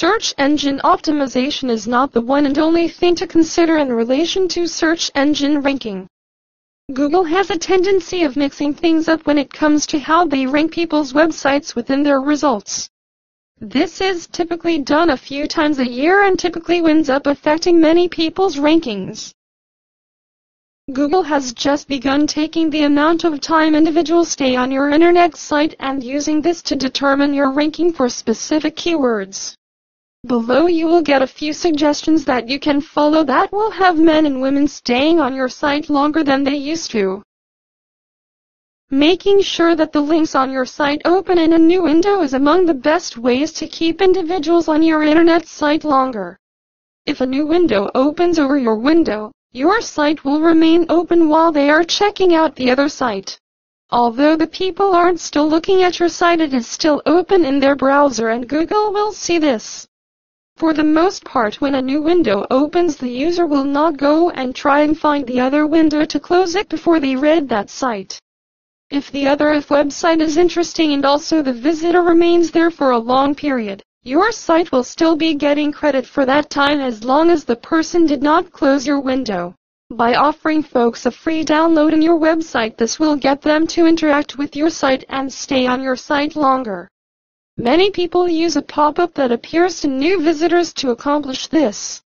Search engine optimization is not the one and only thing to consider in relation to search engine ranking. Google has a tendency of mixing things up when it comes to how they rank people's websites within their results. This is typically done a few times a year and typically ends up affecting many people's rankings. Google has just begun taking the amount of time individuals stay on your internet site and using this to determine your ranking for specific keywords. Below you will get a few suggestions that you can follow that will have men and women staying on your site longer than they used to. Making sure that the links on your site open in a new window is among the best ways to keep individuals on your internet site longer. If a new window opens over your window, your site will remain open while they are checking out the other site. Although the people aren't still looking at your site, it is still open in their browser and Google will see this. For the most part, when a new window opens, the user will not go and try and find the other window to close it before they read that site. If the other website is interesting and also the visitor remains there for a long period, your site will still be getting credit for that time as long as the person did not close your window. By offering folks a free download on your website, this will get them to interact with your site and stay on your site longer. Many people use a pop-up that appears to new visitors to accomplish this.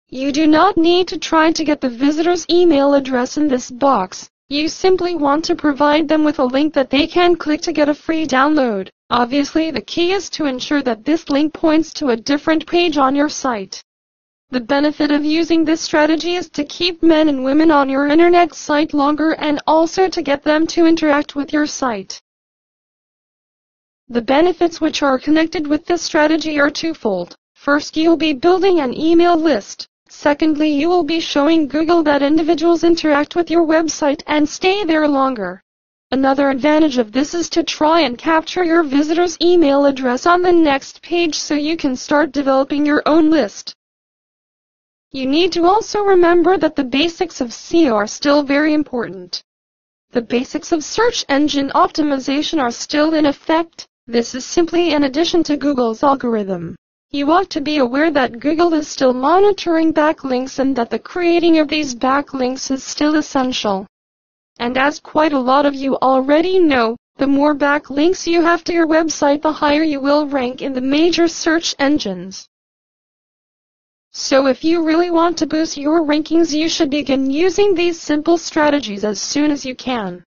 You do not need to try to get the visitor's email address in this box. You simply want to provide them with a link that they can click to get a free download. Obviously, the key is to ensure that this link points to a different page on your site. The benefit of using this strategy is to keep men and women on your internet site longer and also to get them to interact with your site. The benefits which are connected with this strategy are twofold. First, you'll be building an email list. Secondly, you will be showing Google that individuals interact with your website and stay there longer. Another advantage of this is to try and capture your visitor's email address on the next page so you can start developing your own list. You need to also remember that the basics of SEO are still very important. The basics of search engine optimization are still in effect. This is simply an addition to Google's algorithm. You ought to be aware that Google is still monitoring backlinks and that the creating of these backlinks is still essential. And as quite a lot of you already know, the more backlinks you have to your website, the higher you will rank in the major search engines. So if you really want to boost your rankings, you should begin using these simple strategies as soon as you can.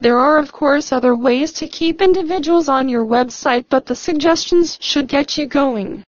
There are of course other ways to keep individuals on your website, but the suggestions should get you going.